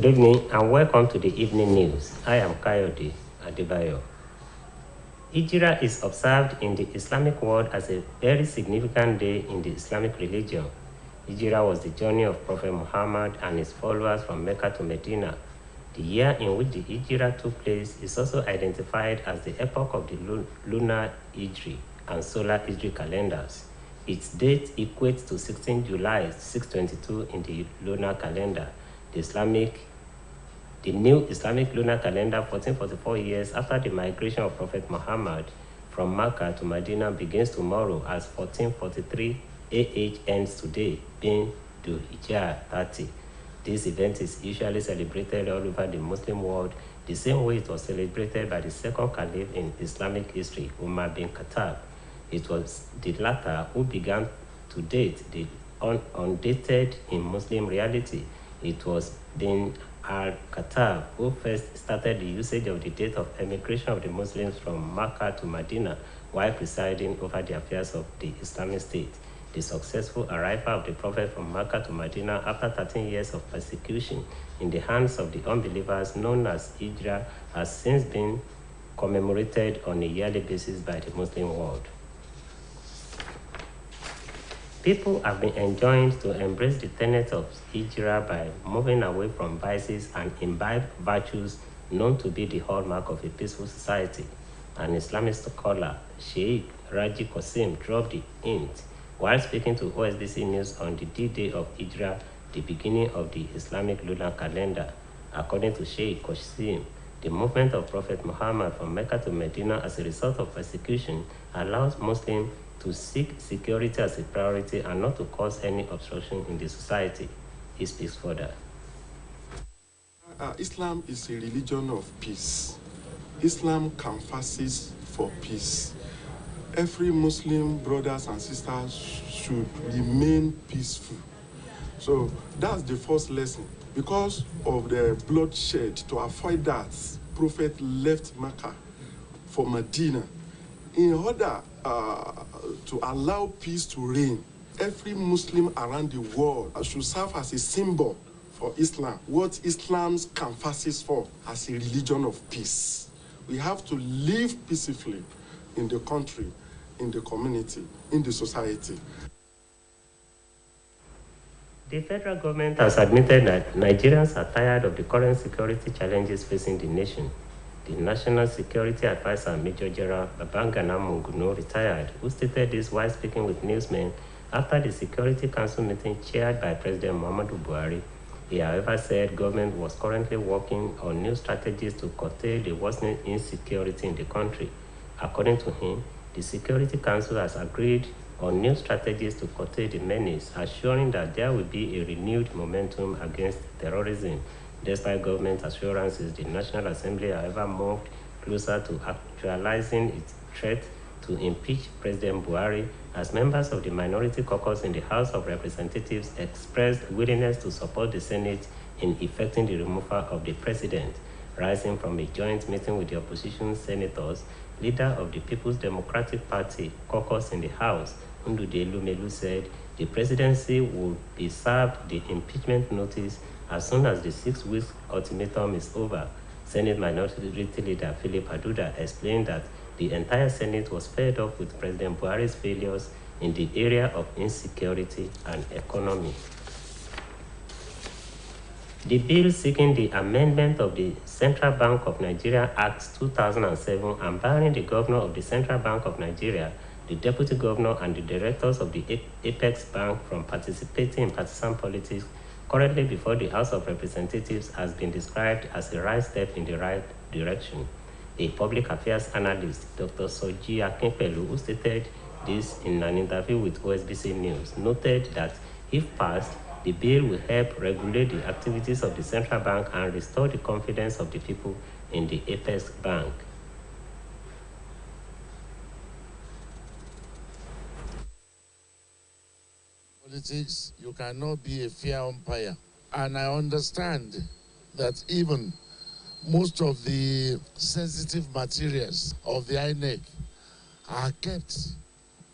Good evening and welcome to the evening news. I am Kayode Adebayo. Hijrah is observed in the Islamic world as a very significant day in the Islamic religion. Hijrah was the journey of Prophet Muhammad and his followers from Mecca to Medina. The year in which the Hijrah took place is also identified as the epoch of the lunar Hijri and solar Hijri calendars. Its date equates to 16 July 622 in the lunar calendar. The new Islamic lunar calendar, 1444 years after the migration of Prophet Muhammad from Mecca to Medina, begins tomorrow as 1443 AH ends today, being Dhul Hijjah 30. This event is usually celebrated all over the Muslim world, the same way it was celebrated by the second caliph in Islamic history, Umar bin Khattab. It was the latter who began to date the undated in Muslim reality. It was bin al-Khattab who first started the usage of the date of emigration of the Muslims from Mecca to Medina while presiding over the affairs of the Islamic State. The successful arrival of the Prophet from Mecca to Medina after 13 years of persecution in the hands of the unbelievers, known as Hijrah, has since been commemorated on a yearly basis by the Muslim world. People have been enjoined to embrace the tenets of Hijrah by moving away from vices and imbibe virtues known to be the hallmark of a peaceful society. An Islamic scholar, Sheikh Raji Qasim, dropped the hint while speaking to OSBC News on the D-Day of Hijrah, the beginning of the Islamic lunar calendar. According to Sheikh Qasim, the movement of Prophet Muhammad from Mecca to Medina as a result of persecution allows Muslims to seek security as a priority and not to cause any obstruction in the society. He speaks further. Islam is a religion of peace. Islam canvasses for peace. Every Muslim brothers and sisters should remain peaceful. So that's the first lesson. Because of the bloodshed, to avoid that, Prophet left Mecca for Medina. In order to allow peace to reign, every Muslim around the world should serve as a symbol for Islam, what Islam canvasses for as a religion of peace. We have to live peacefully in the country, in the community, in the society. The federal government has admitted that Nigerians are tired of the current security challenges facing the nation. The National Security Advisor, Major General Babangana Munguno, retired, who stated this while speaking with newsmen after the Security Council meeting chaired by President Muhammadu Buhari. He, however, said government was currently working on new strategies to curtail the worsening insecurity in the country. According to him, the Security Council has agreed on new strategies to curtail the menace, assuring that there will be a renewed momentum against terrorism. Despite government assurances, the National Assembly, however, moved closer to actualizing its threat to impeach President Buhari as members of the minority caucus in the House of Representatives expressed willingness to support the Senate in effecting the removal of the president. Rising from a joint meeting with the opposition senators, leader of the People's Democratic Party caucus in the House, Ndude Lumelu, said the presidency would be served the impeachment notice as soon as the 6-week ultimatum is over. Senate Minority Leader Philip Aduda explained that the entire Senate was fed up with President Buhari's failures in the area of insecurity and economy. The bill seeking the amendment of the Central Bank of Nigeria Act 2007 and barring the governor of the Central Bank of Nigeria, the deputy governor, and the directors of the Apex Bank from participating in partisan politics currently before the House of Representatives has been described as a right step in the right direction. A public affairs analyst, Dr. Soji Akinpelu, who stated this in an interview with OSBC News, noted that if passed, the bill will help regulate the activities of the central bank and restore the confidence of the people in the Apex Bank. Politics, you cannot be a fair umpire. And I understand that even most of the sensitive materials of the INEC are kept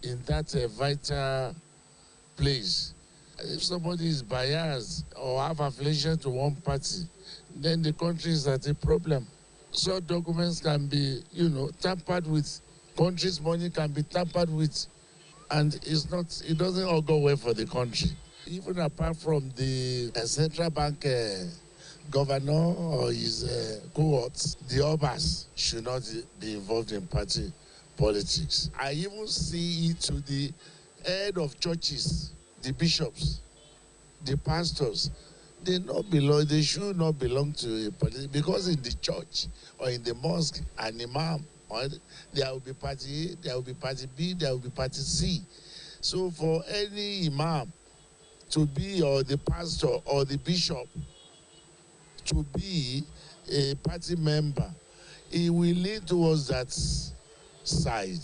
in that vital place. If somebody is biased or have affiliation to one party, then the country is at a problem. Such documents can be, tampered with. Country's money can be tampered with, and it doesn't all go well for the country. Even apart from the central bank governor or his cohorts, the Obas should not be involved in party politics. I even see it to the head of churches, the bishops, the pastors. They should not belong to a party, because in the church or in the mosque, an imam, there will be party A, there will be party B, there will be party C. So for any imam to be, or the pastor or the bishop to be a party member, it will lead towards that side.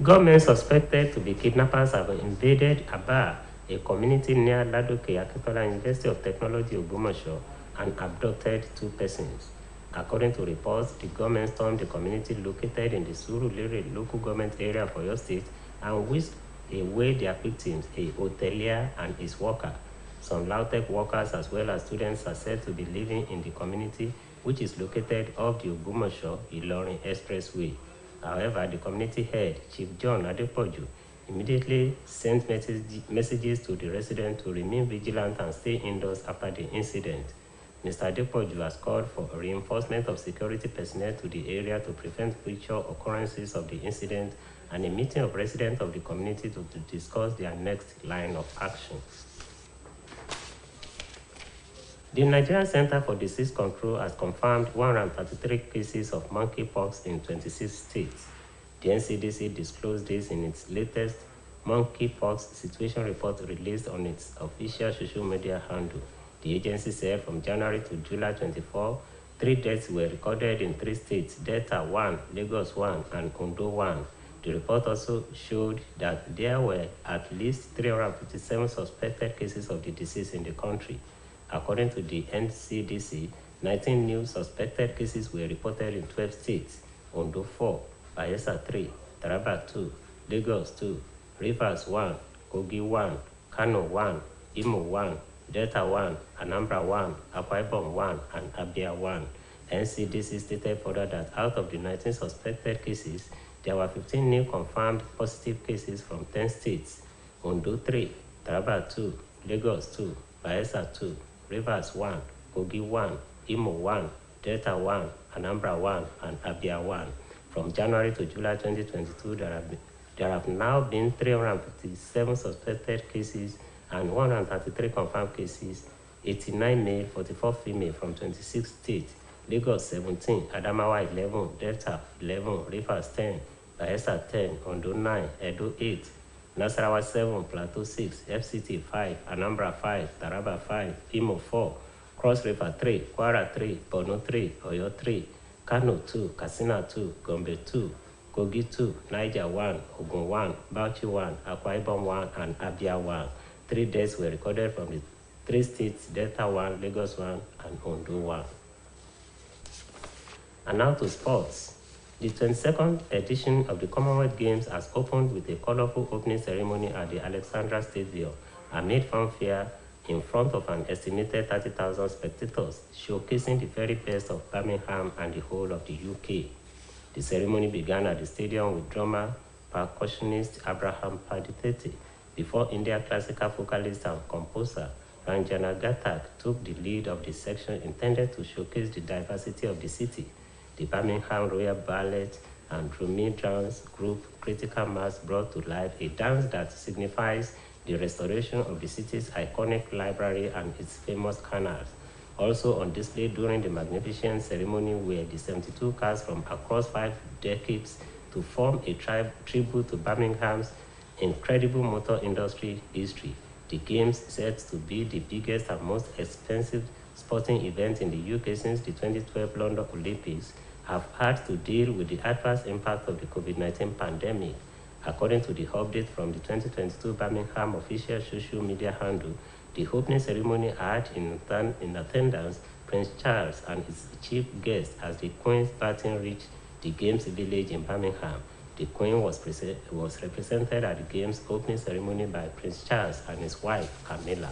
Gunmen suspected to be kidnappers have invaded Aba, a community near Ladoke Akintola University of Technology, Ogbomoso, and abducted 2 persons. According to reports, the gunmen stormed the community located in the Surulere local government area of Oyo State and whisked away their victims, a hotelier and his worker. Some Lautech workers as well as students are said to be living in the community, which is located off the Ogbomoso-Ilorin Expressway. However, the community head, Chief John Adepoju, immediately sent messages to the residents to remain vigilant and stay indoors after the incident. Mr. Adepoju has called for a reinforcement of security personnel to the area to prevent future occurrences of the incident and a meeting of residents of the community to discuss their next line of action. The Nigerian Center for Disease Control has confirmed 133 cases of monkeypox in 26 states. The NCDC disclosed this in its latest monkeypox situation report released on its official social media handle. The agency said from January to July 24, 3 deaths were recorded in 3 states: Delta 1, Lagos 1, and Ondo 1. The report also showed that there were at least 357 suspected cases of the disease in the country. According to the NCDC, 19 new suspected cases were reported in 12 states: Ondo 4, Bayelsa 3, Taraba 2, Lagos 2, Rivers 1, Kogi 1, Kano 1, Imo 1, Delta 1, Anambra 1, Akwa Ibom 1, and Abia 1. NCDC stated further that out of the 19 suspected cases, there were 15 new confirmed positive cases from 10 states: Ondo 3, Taraba 2, Lagos 2, Bayelsa 2, Rivers 1, Kogi 1, Imo 1, Delta 1, Anambra 1, and Abia 1. From January to July 2022, there have now been 357 suspected cases and 133 confirmed cases, 89 male, 44 female from 26 states: Lagos 17, Adamawa 11, Delta 11, Rivers 10, Bayelsa 10, Ondo 9, Edo 8, Nasarawa 7, Plateau 6, FCT 5, Anambra 5, Taraba 5, Imo 4, Cross River 3, Kwara 3, Borno 3, Oyo 3, Kano 2, Katsina 2, Gombe 2, Kogi 2, Niger 1, Ogun 1, Bauchi 1, Akwa Ibom 1, and Abia 1. 3 deaths were recorded from the 3 states: Delta 1, Lagos 1, and Ondo 1. And now to sports. The 22nd edition of the Commonwealth Games has opened with a colorful opening ceremony at the Alexandra Stadium amid fanfare in front of an estimated 30,000 spectators, showcasing the very best of Birmingham and the whole of the UK. The ceremony began at the stadium with drummer, percussionist Abraham Paditete, before India classical vocalist and composer Ranjana Gatak took the lead of the section intended to showcase the diversity of the city. The Birmingham Royal Ballet and Drumee Dance Group Critical Mass brought to life a dance that signifies the restoration of the city's iconic library and its famous canals. Also on display during the magnificent ceremony were the 72 cars from across 5 decades to form a tribute to Birmingham's incredible motor industry history. The Games, set to be the biggest and most expensive sporting event in the UK since the 2012 London Olympics, have had to deal with the adverse impact of the COVID-19 pandemic. According to the update from the 2022 Birmingham official social media handle, the opening ceremony had in attendance Prince Charles and his chief guest as the Queen's baton reached the Games village in Birmingham. The Queen was represented at the Games opening ceremony by Prince Charles and his wife, Camilla.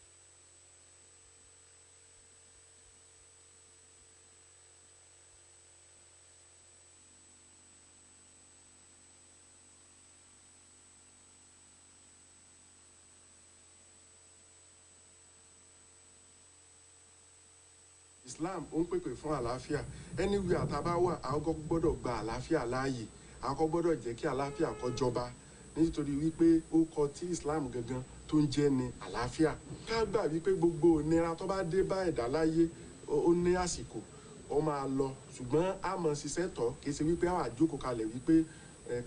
Islam ó ń pèpè fún àlàáfíà. Anywhere tá bá wà a kọ́kọ́ gbọ́dọ̀ gba àlàáfíà láàyè, a kọ́kọ́ gbọ́dọ̀ jẹ́ kí àlàáfíà kó jọba, nítorí wípé ó kọ tí Islam gangan tó ń jẹ́ ní àlàáfíà. Ká gbà wípé gbogbo ìnira tó bá dé bá ẹ̀dá láyé ó ní àsìkò, ó máa lọ, ṣùgbọ́n a mọ̀ ṣiṣẹ́ tọ̀, kì í ṣe wípé a wà jókòó kalẹ̀ wípé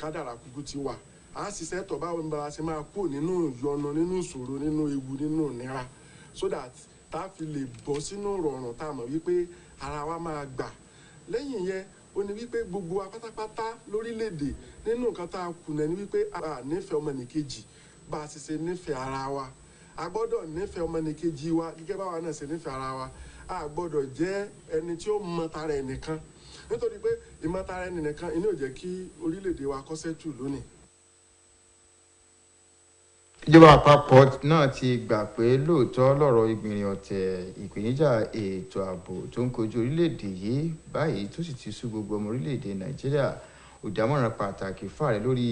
kádàrá kúkú ti wà. A ṣiṣẹ́ tọ̀ báwo ni bá ṣe máa kú nínú ìyọnu, nínú ìṣòro, nínú ewu, nínú ìnira, so that tá fi lè bọ́ sínú rọrùn tá mọ̀ wípé ara wa máa gbà. Lẹ́yìn yẹn ó ní wípé gbogbo wa pátápátá lórílẹ̀‐èdè nínú nǹkan tá a kùnà ní wípé a nífẹ̀ẹ́ ọmọnìkejì bá a ṣe nífẹ̀ẹ́ ara wa. A gbọ́dọ̀ nífẹ̀ẹ́ ọmọnìkejì wa gẹ́gẹ́ báwa náà ṣe nífẹ̀ẹ́ ara wa. A gbọ́dọ̀ jẹ́ ẹni tí ó mọ tara ẹnìkan, nítorí pé ìmọ̀ tara ẹnìkan inú ò jẹ́ kí orílẹ̀‐èdè wa kó ṣẹ́tù lónìí. Ìjọba àpapọ̀ náà ti gbà pé lóòótọ́ lọ́rọ̀ ìgbìnrin ọ̀tẹ̀ ìpèníjà ètò ààbò tó ń kojú orílẹ̀-èdè yìí báyìí tó sì ti sú gbogbo ọmọ orílẹ̀-èdè Nàìjíríà. Olùdámọ̀ràn pàtàkì fààrẹ lórí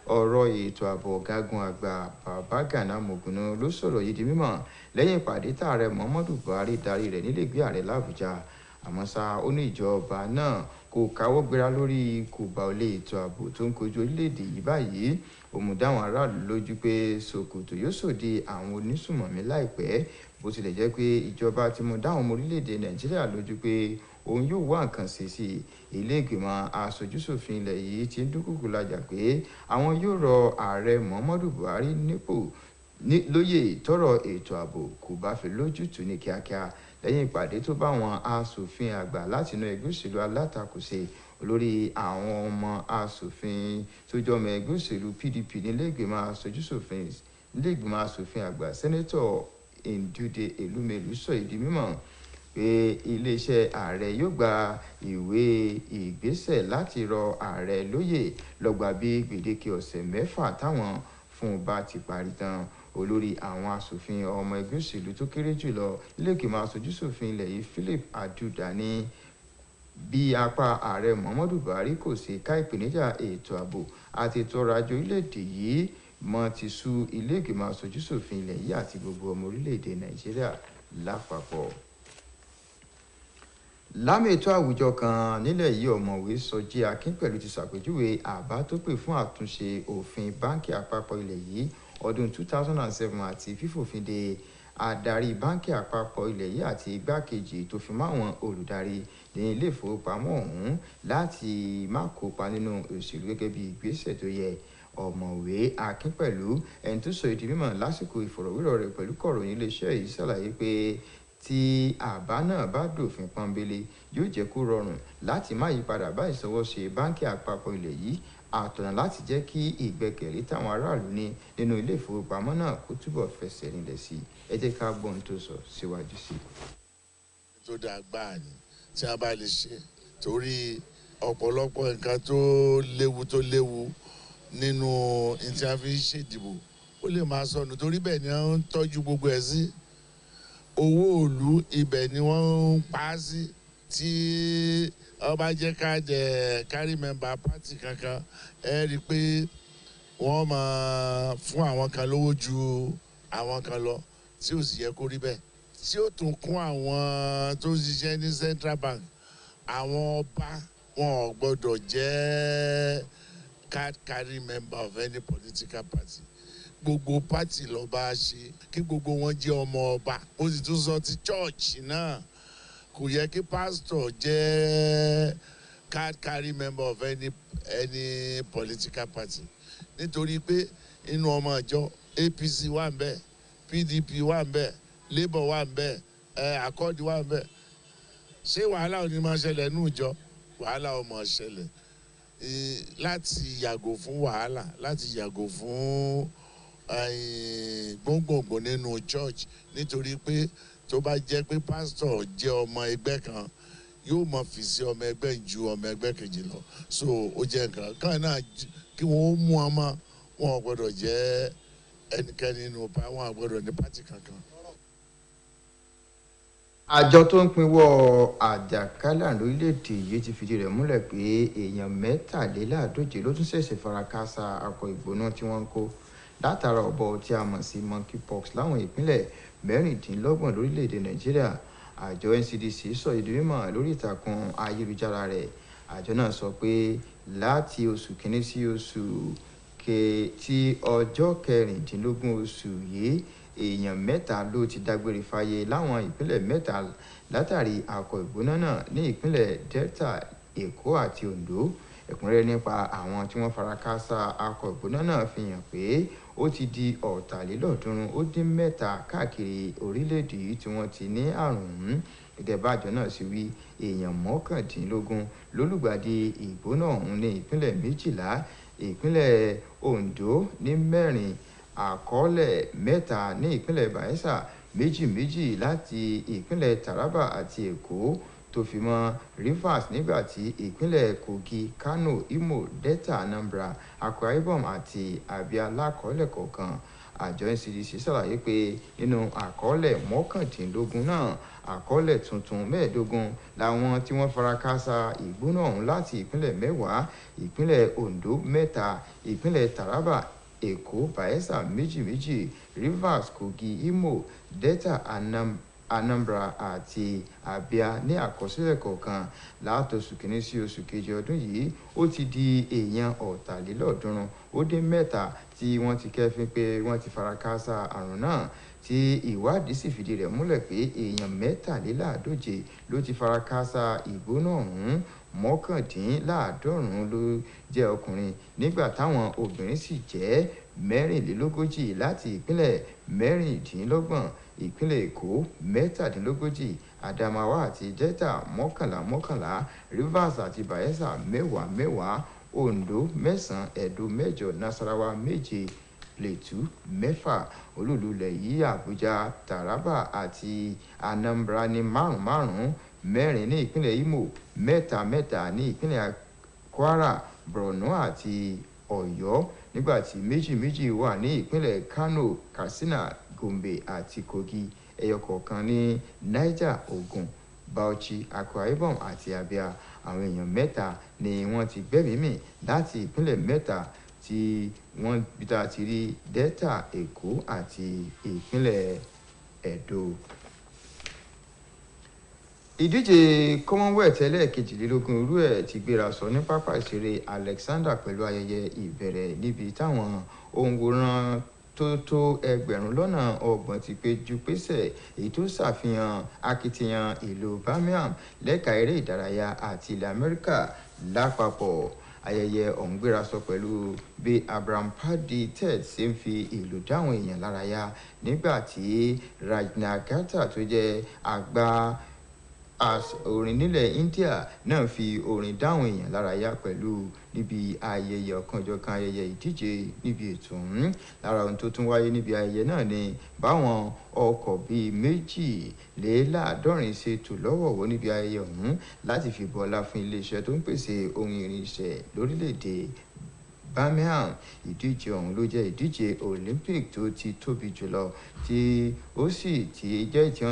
ọ̀rọ̀ ètò ààbò ọ̀gágun àgbà Babagana Mogunno ló sọ̀rọ̀ yìí di mímọ̀ lẹ́yìn ìpàdé tààrẹ Muhammadu Buhari darí rẹ̀ nílẹ̀gbé ààrẹ l'Àbújá. Àmọ́ ṣá ó ní ìjọba náà kò káwọ́ gbéra lórí kùbàolé ètò ààbò tó ń kojú orílẹ̀-èdè yìí báyìí. Òmùdáwọn aráàlú lójú pé ṣòkòtò yóò sòdì àwọn onísùmọ̀mí láìpẹ́, bó tilẹ̀ jẹ́ pé ìjọba ti mú dáwọn ọmọ orílẹ̀-èdè Nàìjíríà lójú pé òun yóò wá nǹkan ṣe sí i. Ilé ìgbìmọ̀ aṣojúṣòfin ilẹ̀ yìí ti ń dúnkùkù lajà pé àwọn yóò rọ ààrẹ Muhammadu Buhari nípò lóyè tọ́rọ̀ ètò ààbò kò bá fi lójútùú ní kíákíá. Lẹ́yìn ìpàdé tó bá àwọn aṣòfin àgbà látinú ẹgbẹ́ òṣèlú alátakò ṣe, olórí àwọn ọmọ aṣòfin tó jọmọ ẹgbẹ́ òṣèlú PDP nílé ìgbìmọ̀ aṣòfin àgbà sẹ́nẹ́tọ̀ Ndude Elumelu sọ ìdí mímọ̀ pé iléeṣẹ́ ààrẹ yóò gba ìwé ìgbésẹ̀ láti rọ ààrẹ lóyè lọ́gbà bí gbèdéke ọ̀sẹ̀ 6 táwọn fún un bá ti parí tán. Olórí àwọn aṣòfin ọmọ ẹgbẹ́ òṣèlú tó kéré jùlọ ilé ìgbìmọ̀ aṣojúṣòfin ilẹ̀ yìí Philip Aduda ní bí apá ààrẹ Muhammadu Buhari kò ṣe ká ìpèníjà ètò ààbò àti ètò ọrọ̀ ajé orílẹ̀-èdè yìí mọ́ ti sú ilé ìgbìmọ̀ aṣojúṣòfin ilẹ̀ yìí àti gbogbo ọmọ orílẹ̀-èdè Nàìjíríà lápapọ̀. Lámì ètò àwùjọ kan nílẹ̀ yìí, ọ̀mọ̀wé Sọjí Akínpẹ̀lú ti ṣàpèjúwe àbá tó pè fún àtúnṣe òfin báńkì àpapọ̀ ilẹ̀ yìí ọdún 2007 àti fífòfin de adarí báńkì àpapọ̀ ilẹ̀ yìí àti igbákejì tó fi máwọn olùdarí ní ilé ìfowópamọ́ ọ̀hún láti má kópa nínú òṣèlú gẹ́gẹ́ bí ìgbésẹ̀ tó yẹ. Ọ̀mọ̀wé Akínpẹ̀lú ẹni tó sọ ìdí mímọ̀ lásìkò ìfọ̀rọ̀wérọ̀ rẹ̀ pẹ̀lú kọ̀ròyìn iléeṣẹ́ yìí ṣàlàyé pé tí àbá náà bá dòfin pọ́nbélé yóò jẹ́ kó rọrùn láti má yípadà bá ìṣọwọ́ṣe báńkì àpapọ̀ ilẹ̀ yìí, àtọ̀nà láti jẹ́ kí ìgbẹ́kẹ̀lé táwọn aráàlú ní nínú ilé ìfowópamọ́ náà kó túbọ̀ fẹsẹ̀ rinlẹ̀ sí i. Ẹ jẹ́ ká gbọ́ ohun tó sọ síwájú sí i. tó dáa gbáà ni tí a bá lè ṣe, torí ọ̀pọ̀lọpọ̀ nǹkan tó léwu nínú ní tí a fi ń ṣèdìbò ó lè máa sọnù, torí bẹ́ẹ̀ ni wọ́n ń tọ́jú gbogbo ẹ̀ sí. Owó òlu ibẹ̀ ni wọ́n ń pa á sí. Tí ọba jẹ́ kárí mẹ́mbà pátì kankan, ẹ rí i pé wọ́n máa fún àwọn kan lówó ju àwọn kan lọ, tí ò sì yẹ kó rí bẹ́ẹ̀. Tí ó tún kún àwọn tó ń ṣiṣẹ́ ní Central Bank, àwọn ọba wọn ò gbọ́dọ̀ jẹ́ carry member of any political party. Gbogbo party lọ́ba ṣe, kí gbogbo wọn jẹ́ ọmọ ọba. Ó sì tún sọ ti church náà, kò yẹ kí pastor jẹ́ carry member of any political party, nítorí pé inú ọmọ ìjọ APC wà ń bẹ, PDP wà ń bẹ, Labour wà ń bẹ, Accord wà ń bẹ. Ṣé wàhálà ò ní máa ṣẹlẹ̀ nínú ìjọ? Wàhálà ò máa ṣẹlẹ̀. Láti yàgò fún wàhálà, láti yàgò fún gbóngbòngbò nínú church, nítorí pé tó bá jẹ́ pé pastor jẹ́ ọmọ ẹgbẹ́ kan, yóò mọ fi sí ọmọ ẹgbẹ́ ju ọmọ ẹgbẹ́ kejì lọ. So ó jẹ́ nǹkan kan náà kí wọ́n mú ọmọ, wọn ò gbọ́dọ̀ jẹ́ ẹnikẹ́ni nínú wọn ò gbọ́dọ̀ ní pátì kankan. Àjọ tó ń pinwọ́ àjàkálẹ̀ lórílẹ̀‐èdè yìí ti fìdí rẹ̀ múlẹ̀ pé èèyàn 140 ló tún ṣẹ̀ṣẹ̀ fara káásá akọ ìgbóná tí wọ́n ń kó látara ọ̀bọ tí a mọ̀ sí monkeypox láwọn ìpínlẹ̀ 26 lórílẹ̀‐èdè Nàìjíríà. àjọ NCDC sọ ìdí mímọ̀ lórí ìtàkùn ayélujára rẹ̀. Àjọ náà sọ pé láti oṣù kìíní sí oṣù tí ọjọ́ 16 oṣù yìí èèyàn 3 ló ti dágbére fáyé láwọn ìpínlẹ̀ 3 látàrí àkọ̀ ìgbóná náà ní ìpínlẹ̀ Delta, Èkó àti Ondo. Ẹ̀kúnrẹ́rẹ́ nípa àwọn tí wọ́n fara káásá àkọ̀ ìgbóná náà fi hàn pé ó ti di 313 káàkiri orílẹ̀-èdè yìí tí wọ́n ti ní àrùn ọ̀hún. Gẹ́gẹ́ bá àjọ náà ṣe wí, èèyàn 19 lólùgbàdì ìgbóná ọ̀hún ní ìpínlẹ̀ 12, ìpínlẹ̀ Ondo ní 4, àkọọ́lẹ̀ 3 ní ìpínlẹ̀ Bayelsa, 2 láti ìpínlẹ̀ Taraba àti Èkó tó fi mọ́ Rivers, nígbà tí ìpínlẹ̀ Kogi, Kano, Imo, Delta, Anambra, Akwa Ibom àti Abia lákọọ́lẹ̀ kọ̀ọ̀kan. Àjọ NCDC ṣàlàyé pé nínú àkọọ́lẹ̀ 19 náà, àkọọ́lẹ̀ tuntun 15 làwọn tí wọ́n fara káásá ìgbóná ọ̀hún láti ìpínlẹ̀ 10, ìpínlẹ̀ Ondo 3, ìpínlẹ̀ Taraba, Èkó, Bayelsa 2, Rivers, Kogi, Imo, Delta, Anambra àti Abia ní àkọsílẹ̀ kọ̀ọ̀kan. Látọ̀sù kìíní sí oṣù kejì ọdún yìí, ó ti di èèyàn 313 tí wọ́n ti kẹ́fín pé wọ́n ti fara káásá àrùn náà, tí ìwádìí sì fìdí rẹ̀ múlẹ̀ pé èèyàn 140 ló ti fara káásá ìgbóná ọ̀hún. 99 ló jẹ́ ọkùnrin, nígbà táwọn obìnrin sì jẹ́ 40 láti ìpínlẹ̀ 26, ìpínlẹ̀ Èkó 17, Adamawa àti Delta 11, Rivers àti Bayelsa 10, Ondo 9, Edo 8, Nasarawa 7, Plateau 6, olúlulẹ̀ yìí Abuja, Taraba àti Anambra ní 5, 4 ní ìpínlẹ̀ Imo, 3 ní ìpínlẹ̀ Kwara, Borno àti Ọ̀yọ́, nígbàtí 2 wà ní ìpínlẹ̀ Kano, Katsina, Gombe àti Kogi, ẹyọkọ̀ọ̀kan ní Niger, Ogun, Bauchi, Akwa Ibom àti Abia. Àwọn èèyàn 3 ni wọ́n ti gbẹ́mìí mì láti ìpínlẹ̀ 3 tí wọ́n bíta ti rí Delta, Èkó àti ìpínlẹ̀ Edo. Ìdíje Commonwealth ẹlẹ́ẹ̀kejìlélógún irú ẹ̀ ti gbéra sọ ní pápá ìṣeré Alexander pẹ̀lú ayẹyẹ ìbẹ̀rẹ̀ níbi táwọn òǹwòran tó 30,000 ti péjú pésẹ̀, èyí tó ṣàfihàn akitiyan ìlú Birmingham lẹ́ka eré ìdárayá àti ilẹ̀ Amẹ́ríkà lápapọ̀. Ayẹyẹ ọ̀hún gbéra sọ pẹ̀lú bí Abraham Padi Ted ṣe ń fi ìlú dáhùn èèyàn lárayá, nígbà tí Rajna Gata tó jẹ́ àgbà orin nílẹ̀ India náà fi orin dáhùn èèyàn lárayá pẹ̀lú níbi ayẹyẹ ọ̀kanòjọ̀kan ayẹyẹ ìdíje níbi ètò ọ̀hún. Lára ohun tó tún wáyé níbi ayẹyẹ náà ni báwọn ọkọ̀ bíi 42 ṣe tò lọ́wọ̀ọ̀wọ́ níbi ayẹyẹ ọ̀hún láti fi bọlá fún iléeṣẹ́ tó ń pèsè ohun ìrìnsẹ̀ lórílẹ̀‐èdè Birmingham. Ìdíje ọ̀hún ló jẹ́ ìdíje Olympic tó ti tóbi jùlọ, tí ó sì ti jẹ́ tí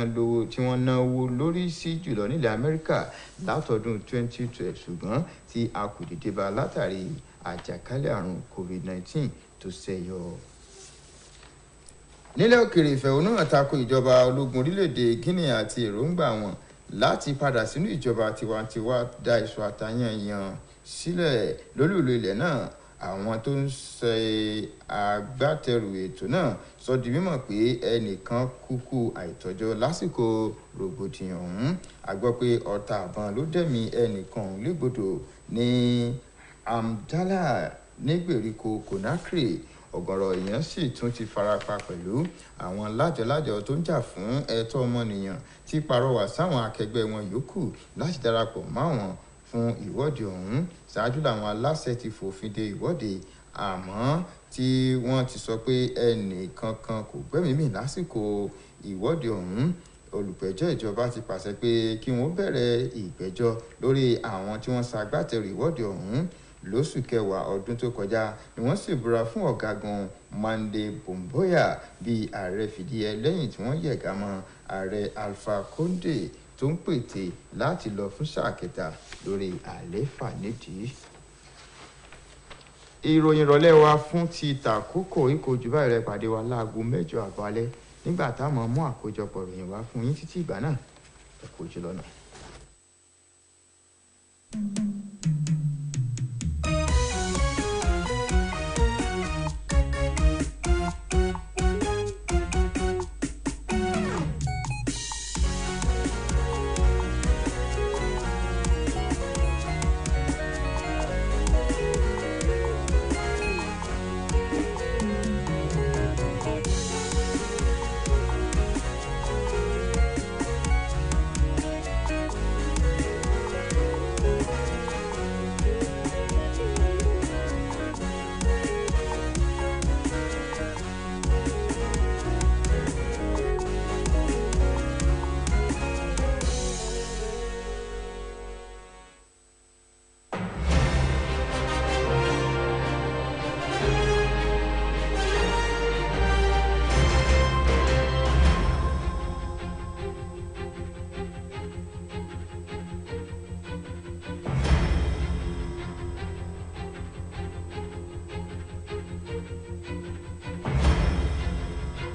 wọ́n náwó lórí sí jùlọ nílẹ̀ Amẹ́ríkà látọdún 2012, ṣùgbọ́n tí a kò dìde bá látàrí àjàkálẹ̀ àrùn COVID-19 tó ṣẹ̀yọ. Nílẹ̀ òkèèrè, ìfẹ̀hónúhàn tako ìjọba ológun orílẹ̀-èdè Guinea àti èròǹgbà wọn láti padà sínú ìjọba tiwantiwa dá iṣu àtàyànyàn sílẹ̀ lólùlù ilẹ̀ náà. Àwọn tó ń ṣe agbátẹrù ètò náà sọ di mímọ̀ pé ẹnìkan kúkú àìtọ́jọ́ lásìkò rògbòdìyàn ọ̀hún. A gbọ́ pé ọta àbọn ló dẹ̀mí ẹnìkan ọ̀hún légbodò ní Amdala ní gbèríko Conakry. Ọ̀gọ̀rọ̀ èèyàn sì tún ti farapa pẹ̀lú. Àwọn lájọlájọ tó ń jà fún ẹ̀tọ́ ọmọnìyàn ti pàrọwà sáwọn akẹgbẹ́ wọn yòókù láti darapọ̀ máwọn fún ìwọ́de ọ̀hún. Ṣáájú làwọn aláṣẹ ti fòfin de ìwọ́de, àmọ́ tí wọ́n ti sọ pé ẹnì kankan kò gbẹ́mìí mì lásìkò ìwọ́de ọ̀hún. Olùpẹ̀jọ́ ìjọba ti pàṣẹ pé kí wọ́n bẹ̀rẹ̀ ìgbẹ́jọ́ lórí àwọn tí wọ́n ṣagbátẹrù ìwọ́de ọ̀hún. Lóṣù kẹwàá ọdún tó kọjá ni wọ́n sì búra fún ọ̀gágun Mande Bomboya bí ààrẹ fìdíhe lẹ́yìn tí wọ́n yẹ̀gá mọ́ ààrẹ Alpha Conde tó ń pète láti lọ fún sáà kẹta lórí àlééfà nídìí. Ìròyìn ìrọ̀lẹ́ wa fún ti tàkókò ìkojú báyìí rẹ pàdé wa láago 8 àbọ̀ alẹ́ nígbà táwọn mú àkójọpọ̀ ìròyìn wá fún yín títí ìgbà náà ẹ kú ojú lọ́nà.